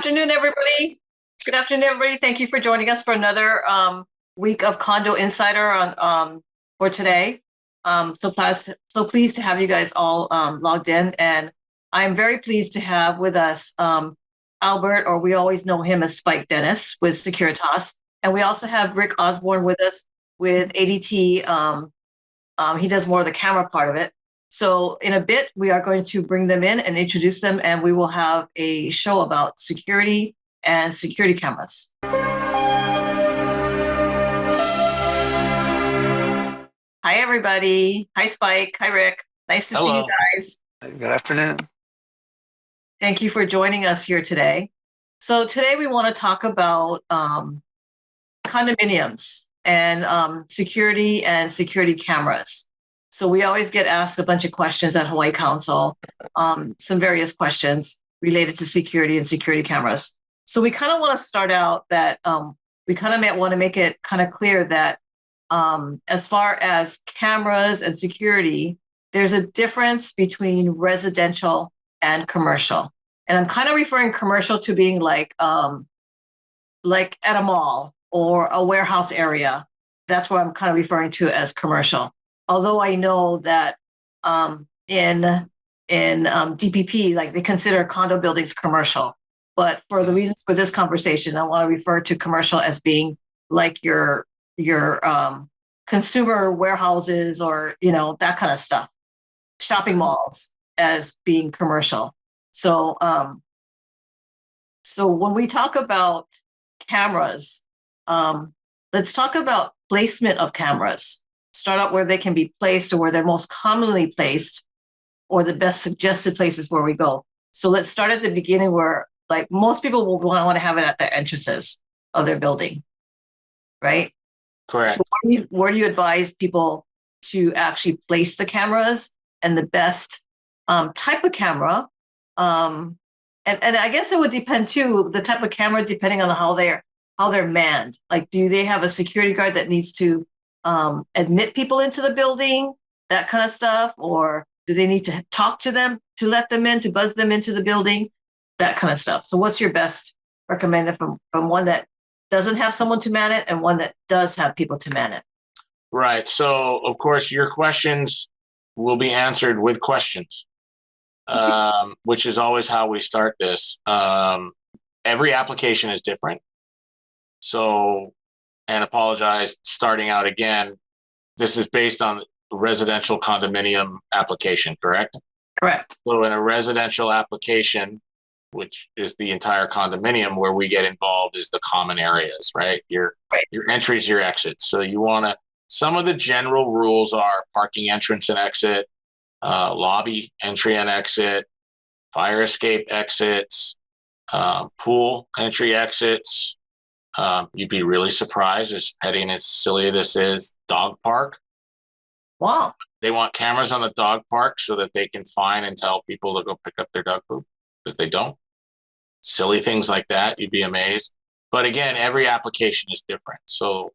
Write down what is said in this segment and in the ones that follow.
afternoon, everybody. Good afternoon, everybody. Thank you for joining us for another week of Condo Insider on for today. So pleased to have you guys all logged in, and I'm very pleased to have with us Albert, or we always know him as Spike Denis with Securitas, and we also have Rick Osborne with us with ADT. He does more of the camera part of it. So in a bit, we are going to bring them in and introduce them, and we will have a show about security and security cameras. Hi, everybody. Hi, Spike. Hi, Rick. Nice to see you guys. Good afternoon. Thank you for joining us here today. So today we want to talk about condominiums and security and security cameras. So we always get asked a bunch of questions at Hawaii Council, some various questions related to security and security cameras. So we kind of want to start out that we kind of want to make it kind of clear that as far as cameras and security, there's a difference between residential and commercial. And I'm kind of referring commercial to being like at a mall or a warehouse area. That's what I'm kind of referring to as commercial. Although I know that in DPP, like they consider condo buildings commercial, but for the reasons for this conversation, I want to refer to commercial as being like your consumer warehouses or that kind of stuff, shopping malls as being commercial. So so when we talk about cameras, let's talk about placement of cameras. Start out where they can be placed or where they're most commonly placed or the best suggested places where we go. So let's start at the beginning where like most people will want to have it at the entrances of their building, right? Correct. So where do you advise people to actually place the cameras and the best type of camera? And I guess it would depend too, the type of camera depending on how they're manned. Like, do they have a security guard that needs to admit people into the building, that kind of stuff, or do they need to talk to them to let them in, to buzz them into the building, that kind of stuff? So what's your best recommended from one that doesn't have someone to man it and one that does have people to man it? Right. So of course your questions will be answered with questions, which is always how we start this. Every application is different. So, and apologize, starting out again, this is based on residential condominium application, correct? Correct. So in a residential application, which is the entire condominium, where we get involved is the common areas, right? Your entries, your exits. So you want to, some of the general rules are parking entrance and exit, lobby entry and exit, fire escape exits, pool entry exits. You'd be really surprised, as petty and as silly as this is, dog park. Wow. They want cameras on the dog park so that they can find and tell people to go pick up their dog poop if they don't. Silly things like that, you'd be amazed. But again, every application is different. So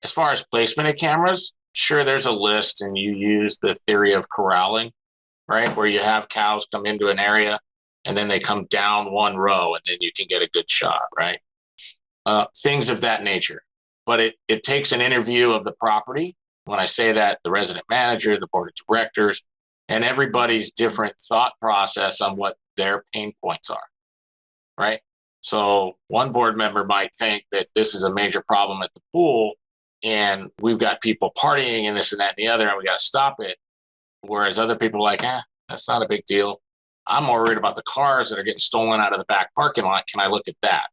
as far as placement of cameras, sure, there's a list and you use the theory of corralling, right? Where you have cows come into an area and then they come down one row and then you can get a good shot, right? Things of that nature. But it takes an interview of the property. When I say that, the resident manager, the board of directors, and everybody's different thought process on what their pain points are, right? So one board member might think that this is a major problem at the pool and we've got people partying and this and that and the other and we got to stop it. Whereas other people are like, that's not a big deal. I'm more worried about the cars that are getting stolen out of the back parking lot. Can I look at that?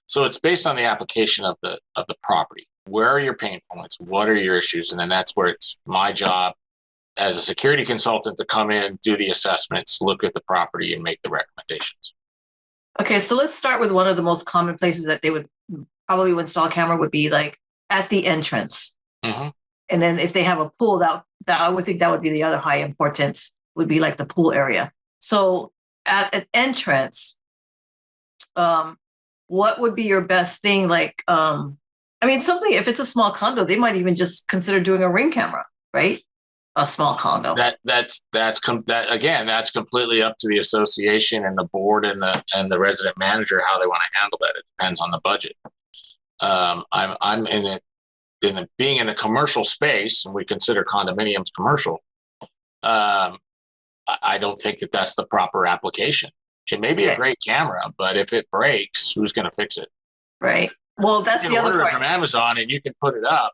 So it's based on the application of the property. Where are your pain points? What are your issues? And then that's where it's my job as a security consultant to come in, do the assessments, look at the property, and make the recommendations. Okay, so let's start with one of the most common places that they would probably install a camera would be like at the entrance. Mm-hmm. And then if they have a pool, that I would think that would be the other high importance, would be like the pool area. So at an entrance, what would be your best thing? Like, something, if it's a small condo, they might even just consider doing a ring camera, right? a small condo. That's completely up to the association and the board and the resident manager how they want to handle that. It depends on the budget. I'm being in the commercial space, and we consider condominiums commercial. I don't think that that's the proper application. It may be a great camera, but if it breaks, who's going to fix it? Right. Well, that's the other part. From Amazon, and you can put it up,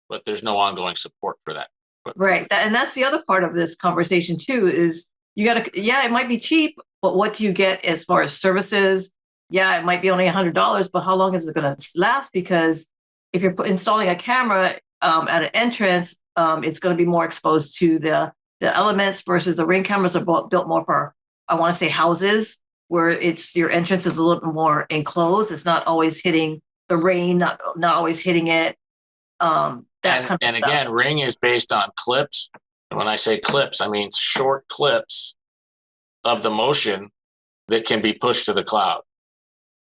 but there's no ongoing support for that. Right. And that's the other part of this conversation too, is you got to, it might be cheap, but what do you get as far as services? Yeah, it might be only $100, but how long is it going to last? Because if you're installing a camera at an entrance, it's going to be more exposed to the elements versus the Ring cameras are built more for, I want to say, houses where it's your entrance is a little bit more enclosed. It's not always hitting the rain, not always hitting it. Again, Ring is based on clips. And when I say clips, I mean short clips of the motion that can be pushed to the cloud.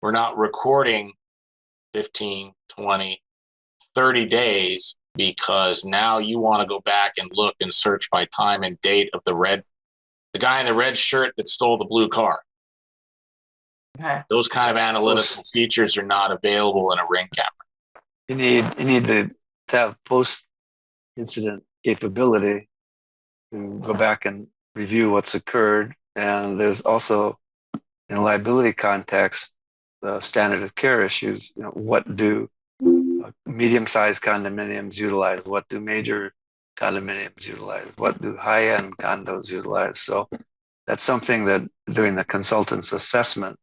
We're not recording 15, 20, 30 days because now you want to go back and look and search by time and date of the guy in the red shirt that stole the blue car. Okay. Those kind of analytical features are not available in a Ring camera. You need to have post-incident capability to go back and review what's occurred. And there's also, in a liability context, the standard of care issues. What do medium-sized condominiums utilize? What do major condominiums utilize? What do high-end condos utilize? So that's something that during the consultant's assessment,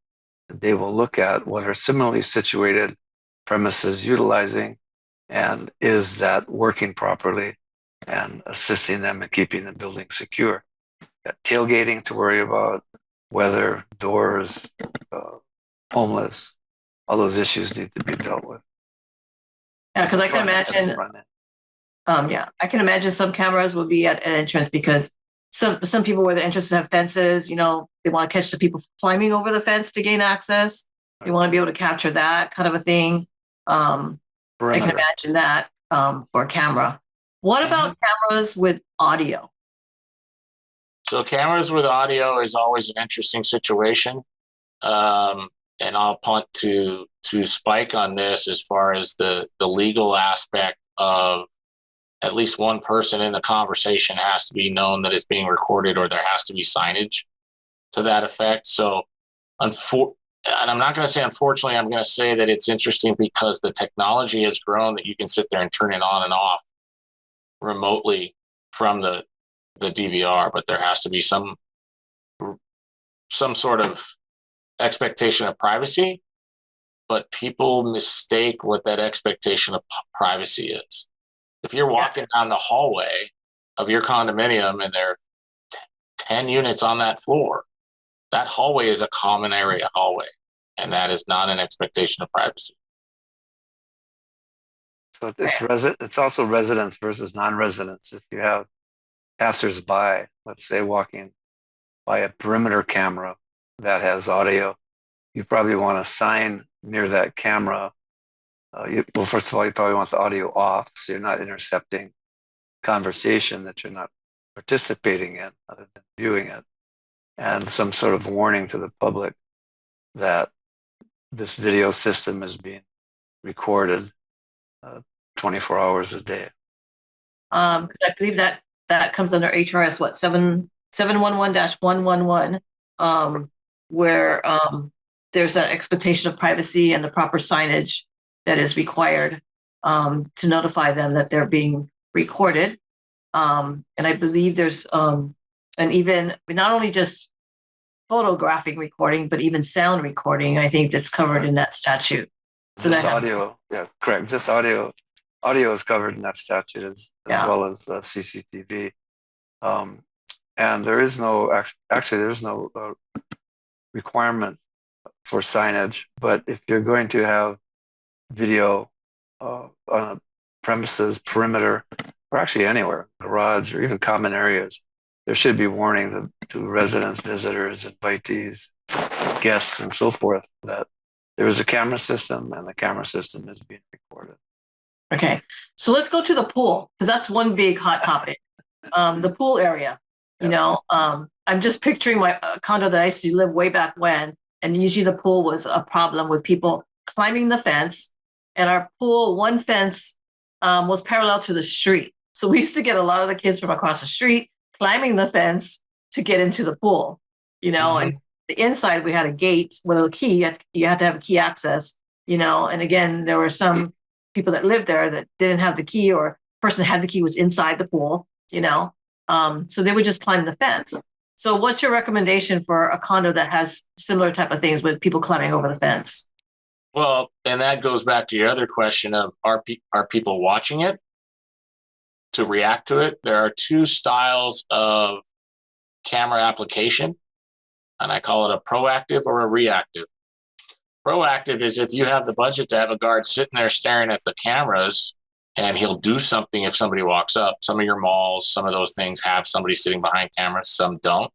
they will look at what are similarly situated premises utilizing, and is that working properly and assisting them in keeping the building secure. Got tailgating to worry about, weather, doors, homeless, all those issues need to be dealt with. Yeah, because I can imagine. I can imagine some cameras will be at an entrance because some people where the entrances have fences, they want to catch the people climbing over the fence to gain access. They want to be able to capture that kind of a thing. I can imagine that for a camera. What about cameras with audio? So cameras with audio is always an interesting situation. And I'll punt to Spike on this as far as the legal aspect of at least one person in the conversation has to be known that it's being recorded, or there has to be signage to that effect. So, and I'm not going to say unfortunately, I'm going to say that it's interesting because the technology has grown that you can sit there and turn it on and off remotely from the DVR, but there has to be some sort of expectation of privacy, but people mistake what that expectation of privacy is. If you're walking down the hallway of your condominium and there are 10 units on that floor, that hallway is a common area hallway, and that is not an expectation of privacy. So it's also residents versus non-residents. If you have passersby, let's say walking by a perimeter camera that has audio, you probably want a sign near that camera. First of all, you probably want the audio off so you're not intercepting conversation that you're not participating in other than viewing it, and some sort of warning to the public that this video system is being recorded 24 hours a day. Because I believe that comes under HRS 711-111, where there's an expectation of privacy and the proper signage that is required to notify them that they're being recorded. And I believe there's and even not only just photographic recording, but even sound recording, I think that's covered in that statute. So just audio, correct. Just audio is covered in that statute as well as CCTV. And there is no requirement for signage, but if you're going to have video on a premises perimeter, or actually anywhere, garage or even common areas, there should be warning to residents, visitors, invitees, guests, and so forth that there is a camera system and the camera system is being recorded. Okay, so let's go to the pool because that's one big hot topic. The pool area. You know, I'm just picturing my condo that I used to live way back when, and usually the pool was a problem with people climbing the fence. And our pool, one fence was parallel to the street, so we used to get a lot of the kids from across the street climbing the fence to get into the pool. You know, and the inside we had a gate with a key. You had to have key access. You know, and again, there were some people that lived there that didn't have the key, or person that had the key was inside the pool. You know, so they would just climb the fence. So what's your recommendation for a condo that has similar type of things with people climbing over the fence? Well, and that goes back to your other question of are people watching it to react to it? There are two styles of camera application, and I call it a proactive or a reactive. Proactive is if you have the budget to have a guard sitting there staring at the cameras and he'll do something if somebody walks up. Some of your malls, some of those things have somebody sitting behind cameras, some don't.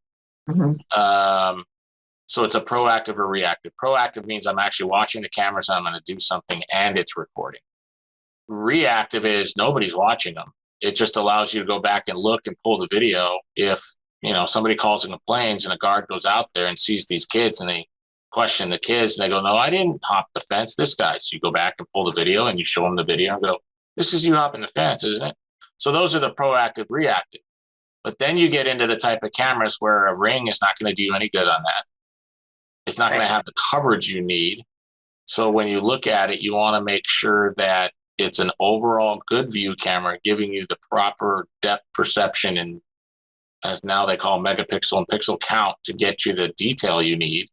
So it's a proactive or reactive. Proactive means I'm actually watching the cameras and I'm going to do something and it's recording. Reactive is nobody's watching them. It just allows you to go back and look and pull the video. If, you know, somebody calls and complains and a guard goes out there and sees these kids and they question the kids and they go, no, I didn't hop the fence, this guy. So you go back and pull the video and you show them the video and go, this is you hopping the fence, isn't it? So those are the proactive, reactive. But then you get into the type of cameras where a Ring is not going to do you any good on that. It's not going to have the coverage you need. So when you look at it, you want to make sure that it's an overall good view camera, giving you the proper depth perception and, as now they call, megapixel and pixel count to get you the detail you need.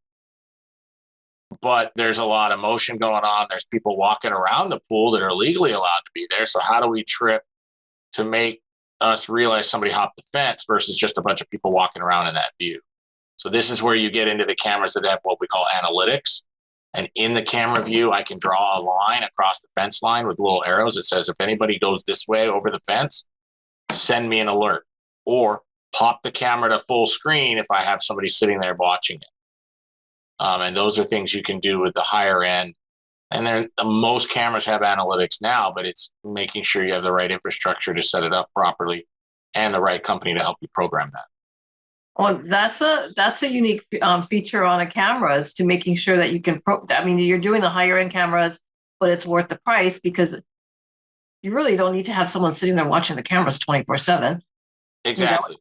But there's a lot of motion going on. There's people walking around the pool that are legally allowed to be there. So how do we trip to make us realize somebody hopped the fence versus just a bunch of people walking around in that view? So this is where you get into the cameras that have what we call analytics. And in the camera view, I can draw a line across the fence line with little arrows that says, if anybody goes this way over the fence, send me an alert. Or pop the camera to full screen if I have somebody sitting there watching it. And those are things you can do with the higher end. And then most cameras have analytics now, but it's making sure you have the right infrastructure to set it up properly and the right company to help you program that. Well, that's a unique feature on a camera, is to making sure that you can. I mean, you're doing the higher end cameras, but it's worth the price because you really don't need to have someone sitting there watching the cameras 24/7. Exactly. You know,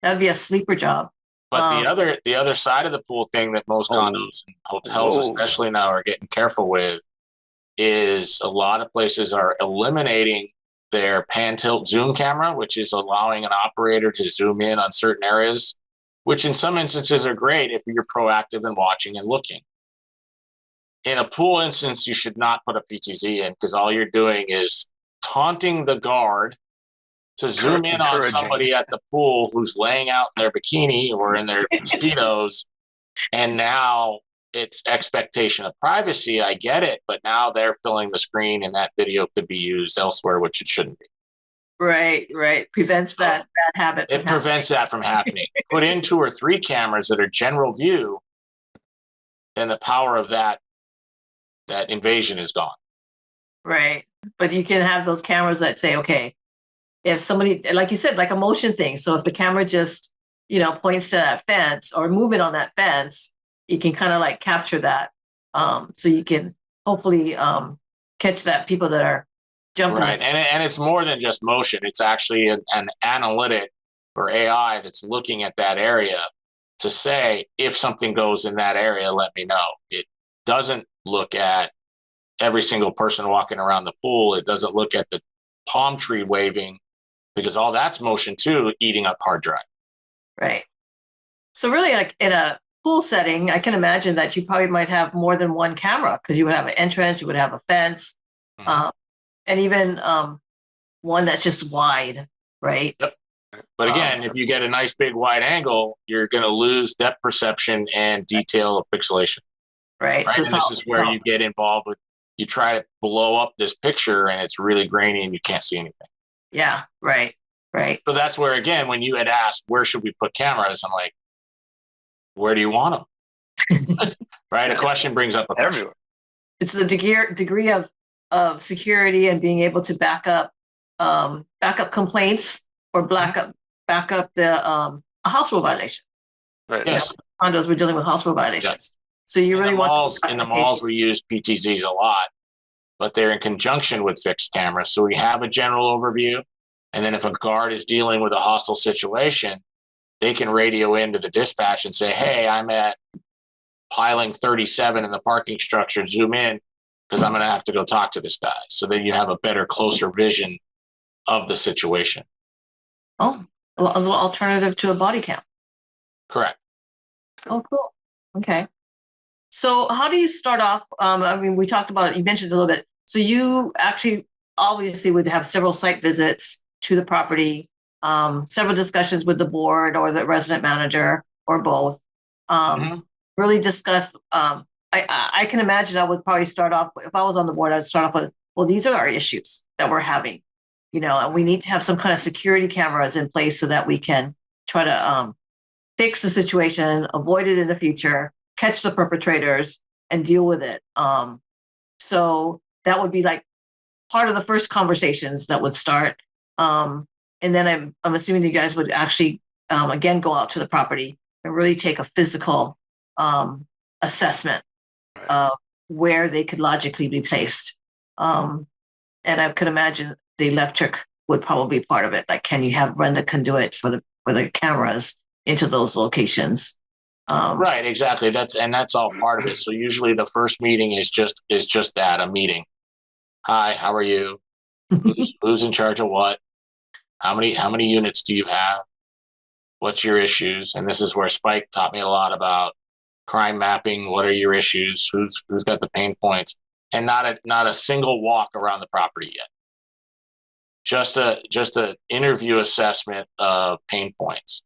that'd be a sleeper job. But the other side of the pool thing that most condos and hotels, especially now, are getting careful with is a lot of places are eliminating their pan tilt zoom camera, which is allowing an operator to zoom in on certain areas, which in some instances are great if you're proactive and watching and looking. In a pool instance, you should not put a PTZ in because all you're doing is taunting the guard to zoom in on somebody at the pool who's laying out in their bikini or in their Speedos. And now it's expectation of privacy. I get it, but now they're filling the screen and that video could be used elsewhere, which it shouldn't be. Right. Prevents that bad habit. It prevents that from happening. Put in 2 or 3 cameras that are general view, and the power of that invasion is gone. Right. But you can have those cameras that say, okay, if somebody, like you said, like a motion thing. So if the camera just, points to that fence or movement on that fence, you can kind of like capture that. So you can hopefully catch that people that are jumping. Right. And it's more than just motion. It's actually an analytic or AI that's looking at that area to say, if something goes in that area, let me know. It doesn't look at every single person walking around the pool. It doesn't look at the palm tree waving, because all that's motion too, eating up hard drive. Right. So really, like in a pool setting, I can imagine that you probably might have more than one camera, because you would have an entrance, you would have a fence, and even one that's just wide, right? Yep. But again, if you get a nice big wide angle, you're going to lose depth perception and detail of pixelation. Right. So this is where you get involved with, you try to blow up this picture and it's really grainy and you can't see anything. Yeah, right. So that's where, again, when you had asked, where should we put cameras? I'm like, where do you want them? Right? A question brings up a question. Everywhere. It's the degree of of security and being able to back up complaints or back up the a house rule violation. Right. Yes. Condos, we're dealing with house rule violations. So you really want in the malls we use PTZs a lot, but they're in conjunction with fixed cameras. So we have a general overview, and then if a guard is dealing with a hostile situation, they can radio into the dispatch and say, "Hey, I'm at piling 37 in the parking structure. Zoom in because I'm going to have to go talk to this guy." So then you have a better, closer vision of the situation. Oh, a little alternative to a body cam. Correct. Oh, cool. Okay. So how do you start off? I mean, we talked about it. You mentioned a little bit. So you actually obviously would have several site visits to the property, several discussions with the board or the resident manager or both. Really discuss. I can imagine I would probably start off, if I was on the board, I'd start off with, well, these are our issues that we're having, and we need to have some kind of security cameras in place so that we can try to fix the situation, avoid it in the future, catch the perpetrators, and deal with it. So that would be like part of the first conversations that would start. And then I'm assuming you guys would actually, again, go out to the property and really take a physical assessment of where they could logically be placed. And I could imagine the electric would probably be part of it. Like, can you run the conduit for the cameras into those locations? Right, exactly. That's all part of it. So usually the first meeting is just that, a meeting. Hi, how are you? Who's in charge of what? How many units do you have? What's your issues? And this is where Spike taught me a lot about crime mapping. What are your issues? Who's got the pain points? And not a single walk around the property yet. Just a interview assessment of pain points.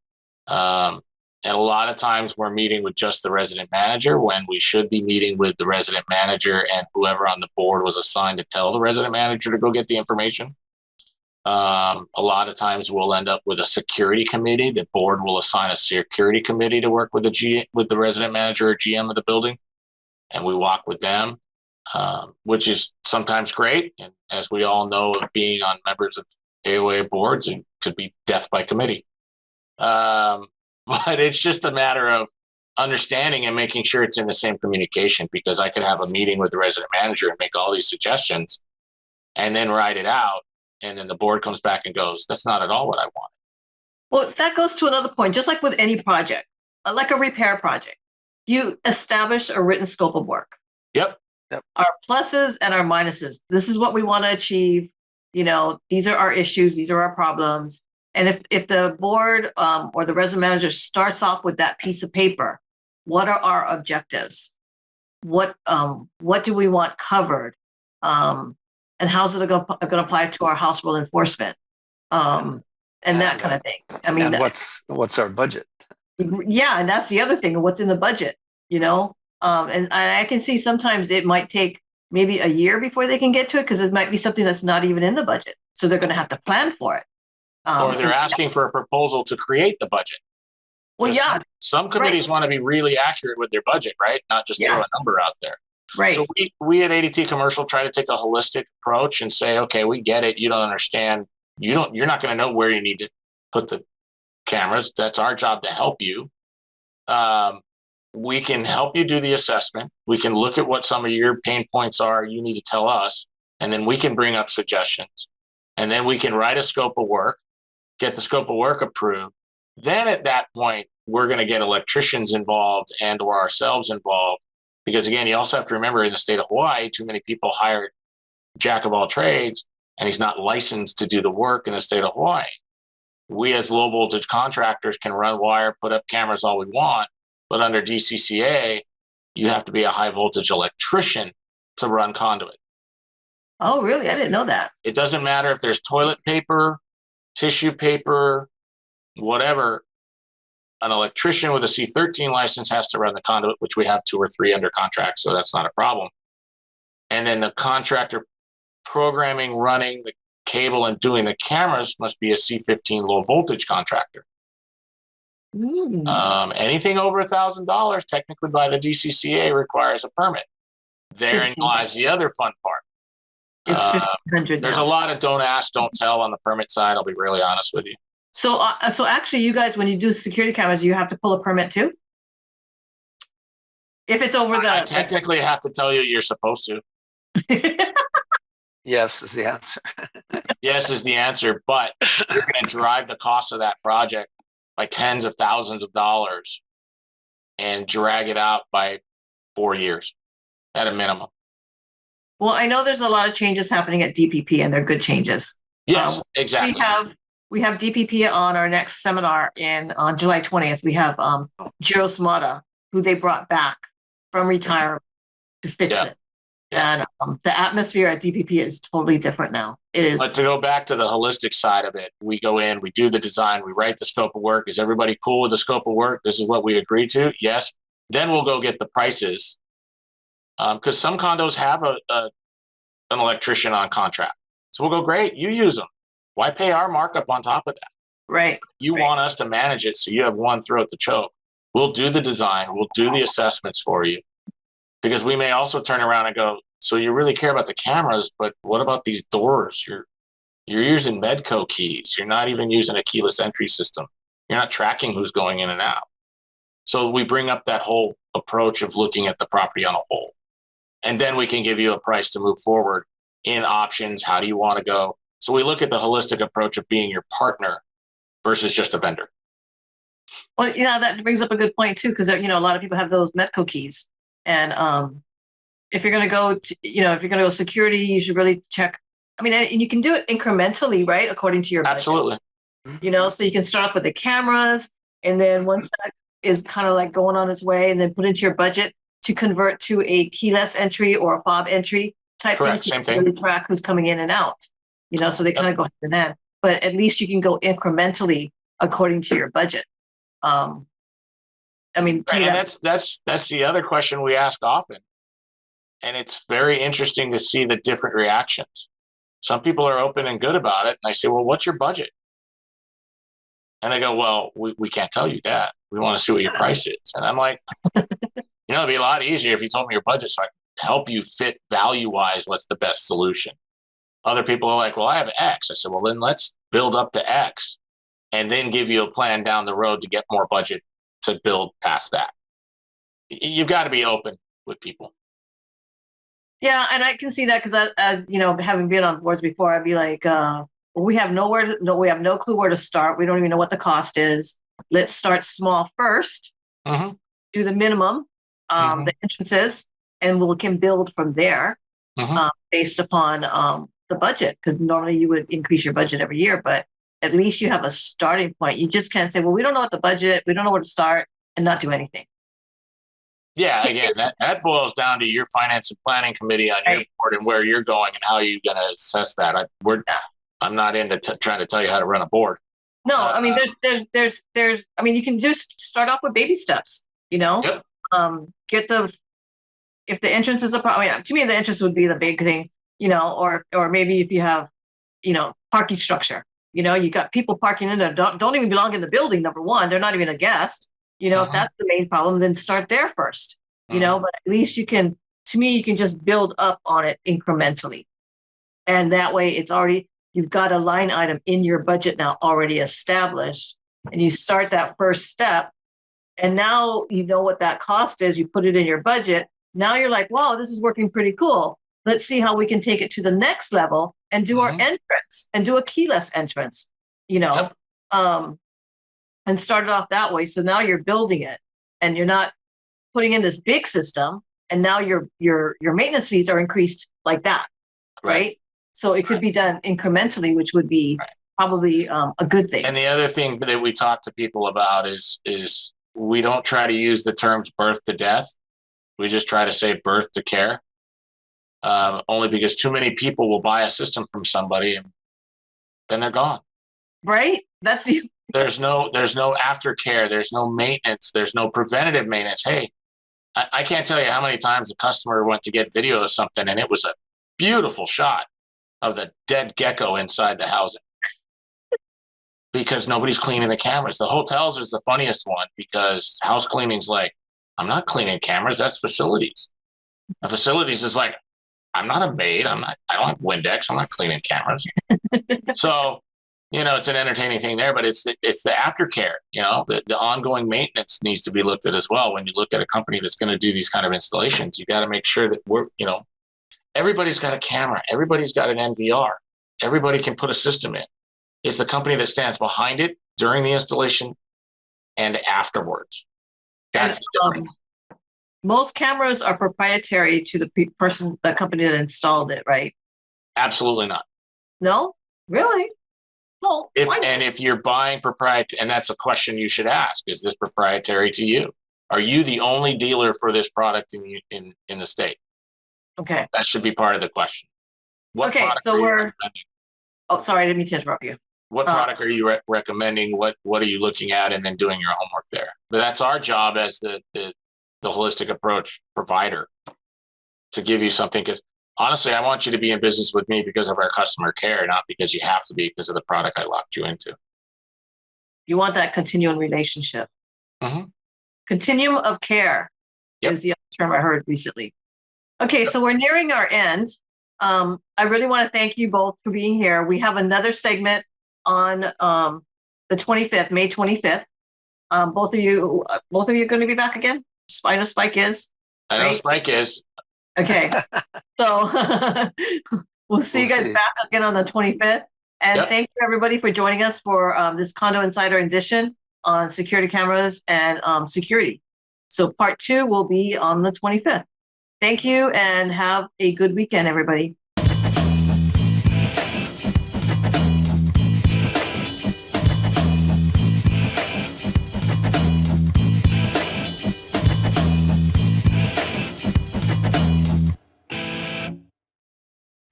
And a lot of times we're meeting with just the resident manager when we should be meeting with the resident manager and whoever on the board was assigned to tell the resident manager to go get the information. A lot of times we'll end up with a security committee. The board will assign a security committee to work with the resident manager or GM of the building, and we walk with them, which is sometimes great. And as we all know, of being on members of AOA boards, it could be death by committee. But it's just a matter of understanding and making sure it's in the same communication, because I could have a meeting with the resident manager and make all these suggestions and then write it out. And then the board comes back and goes, that's not at all what I want. Well, that goes to another point, just like with any project, like a repair project, you establish a written scope of work. Yep. Our pluses and our minuses. This is what we want to achieve. These are our issues. These are our problems. And if the board or the resident manager starts off with that piece of paper, what are our objectives? What do we want covered? And how's it going to apply to our house rule enforcement? And that kind of thing. I mean, and what's our budget? Yeah, and that's the other thing. What's in the budget? And I can see sometimes it might take maybe a year before they can get to it because it might be something that's not even in the budget. So they're going to have to plan for it. Or they're asking for a proposal to create the budget. Well, yeah. Some committees want to be really accurate with their budget, right? Not just throw a number out there. Right. So we at ADT Commercial try to take a holistic approach and say, okay, we get it. You don't understand. You're not going to know where you need to put the cameras. That's our job to help you. We can help you do the assessment. We can look at what some of your pain points are. You need to tell us, and then we can bring up suggestions, and then we can write a scope of work, get the scope of work approved. Then at that point, we're going to get electricians involved and or ourselves involved. Because again, you also have to remember in the state of Hawaii, too many people hire jack of all trades, and he's not licensed to do the work in the state of Hawaii. We as low voltage contractors can run wire, put up cameras all we want, but under DCCA, you have to be a high voltage electrician to run conduit. Oh, really? I didn't know that. It doesn't matter if there's toilet paper, tissue paper, whatever. An electrician with a C13 license has to run the conduit, which we have 2 or 3 under contract, so that's not a problem. And then the contractor programming, running the cable, and doing the cameras must be a C15 low voltage contractor. Anything over $1,000, technically by the DCCA, requires a permit. Therein lies the other fun part. It's 1,500 There's a now. lot of don't ask, don't tell on the permit side. I'll be really honest with you. So, so actually, you guys, when you do security cameras, you have to pull a permit too? If it's over I technically have to tell you you're supposed to. Yes is the answer. Yes is the answer, but you're going to drive the cost of that project by tens of thousands of dollars and drag it out by 4 years at a minimum. Well, I know there's a lot of changes happening at DPP, and they're good changes. Yes, exactly. We have DPP on our next seminar on July 20th. We have Jiro Smata, who they brought back from retirement to fix it. Yeah. And the atmosphere at DPP is totally different now. It is. But to go back to the holistic side of it, we go in, we do the design, we write the scope of work. Is everybody cool with the scope of work? This is what we agree to. Yes. Then we'll go get the prices. Because some condos have an electrician on contract. So we'll go, great, you use them. Why pay our markup on top of that? Right. You want us to manage it so you have one throat to choke. We'll do the design. We'll do the assessments for you. Because we may also turn around and go, so you really care about the cameras, but what about these doors? You're using Medco keys. You're not even using a keyless entry system. You're not tracking who's going in and out. So we bring up that whole approach of looking at the property on a whole. And then we can give you a price to move forward in options. How do you want to go? So we look at the holistic approach of being your partner versus just a vendor. Well, that brings up a good point too, because a lot of people have those Medco keys, and if you're going to go, if you're going to go security, you should really check. I mean, and you can do it incrementally, right, according to your budget. Absolutely. So you can start off with the cameras, and then once that is kind of like going on its way, and then put into your budget to convert to a keyless entry or a fob entry type Correct. thing, Same to thing. really track who's coming in and out. So they kind of go hand in hand. But at least you can go incrementally according to your budget. I mean, Right, and that's the other question we ask often, and it's very interesting to see the different reactions. Some people are open and good about it, and I say, "Well, what's your budget?" And they go, "Well, we can't tell you that. We want to see what your price is." And I'm like, it'd be a lot easier if you told me your budget, so I can help you fit value-wise what's the best solution. Other people are like, "Well, I have X." I said, "Well, then let's build up to X, and then give you a plan down the road to get more budget to build past that." You've got to be open with people. Yeah, and I can see that because having been on boards before, I'd be like, we have we have no clue where to start. We don't even know what the cost is. Let's start small first. Mm-hmm. Do the minimum, the entrances, and we can build from there based upon the budget. Because normally you would increase your budget every year, but at least you have a starting point. You just can't say, well, we don't know what the budget, we don't know where to start, and not do anything. Yeah, again, that boils down to your finance and planning committee on your board and where you're going and how you're going to assess that. I'm not into trying to tell you how to run a board. No, I mean, there's I mean, you can just start off with baby steps. Yep. If the entrance is a problem. I mean, to me, the entrance would be the big thing. Or maybe if you have, parking structure. You got people parking in there don't even belong in the building. Number one, they're not even a guest. If that's the main problem, then start there first. But at least you can just build up on it incrementally. And that way you've got a line item in your budget now already established, and you start that first step. And now you know what that cost is. You put it in your budget. Now you're like, wow, this is working pretty cool. Let's see how we can take it to the next level and do our entrance and do a keyless entrance, and start it off that way. So now you're building it, and you're not putting in this big system. And now your maintenance fees are increased like that, right? So it could be done incrementally, which would be probably a good thing. And the other thing that we talk to people about is we don't try to use the terms birth to death. We just try to say birth to care. Only because too many people will buy a system from somebody and then they're gone. Right? That's you. There's no aftercare. There's no maintenance. There's no preventative maintenance. Hey, I can't tell you how many times a customer went to get video of something and it was a beautiful shot of the dead gecko inside the housing because nobody's cleaning the cameras. The hotels is the funniest one because house cleaning's like, I'm not cleaning cameras. That's facilities. The facilities is like, I'm not a maid. I don't have Windex. I'm not cleaning cameras. So, it's an entertaining thing there, but it's the aftercare, the ongoing maintenance needs to be looked at as well. When you look at a company that's going to do these kind of installations, you got to make sure that everybody's got a camera. Everybody's got an NVR. Everybody can put a system in. It's the company that stands behind it during the installation and afterwards. That's the difference. Most cameras are proprietary to the company that installed it, right? Absolutely not. No? Really? Well, if you're buying proprietary, and that's a question you should ask, is this proprietary to you? Are you the only dealer for this product in the state? Okay. That should be part of the question. Okay, so we're. Oh, sorry, I didn't mean to interrupt you. What product are you recommending? What are you looking at, and then doing your homework there? But that's our job as the holistic approach provider to give you something. Because honestly, I want you to be in business with me because of our customer care, not because you have to be because of the product I locked you into. You want that continuing relationship. Mm-hmm. Continuum of care is the other term I heard recently. Okay, so we're nearing our end. I really want to thank you both for being here. We have another segment on the 25th, May 25th. Both of you are going to be back again? I know Spike is. I know Spike is. Okay. So we'll see you guys back again on the 25th. And thank you everybody for joining us for this Condo Insider edition on security cameras and security. So part 2 will be on the 25th. Thank you and have a good weekend, everybody.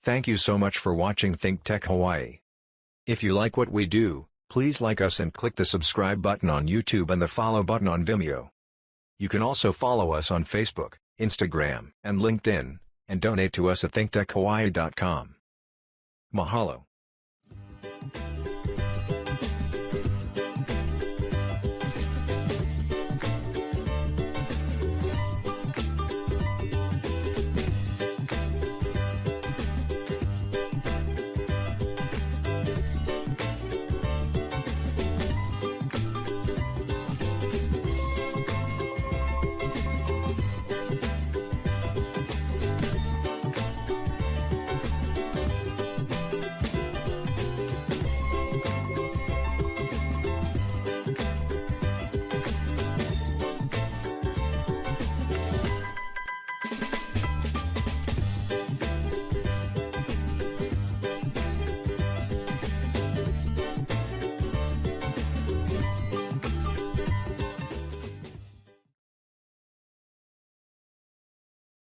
Thank you so much for watching ThinkTech Hawaii. If you like what we do, please like us and click the subscribe button on YouTube and the follow button on Vimeo. You can also follow us on Facebook, Instagram, and LinkedIn, and donate to us at thinktechhawaii.com. Mahalo.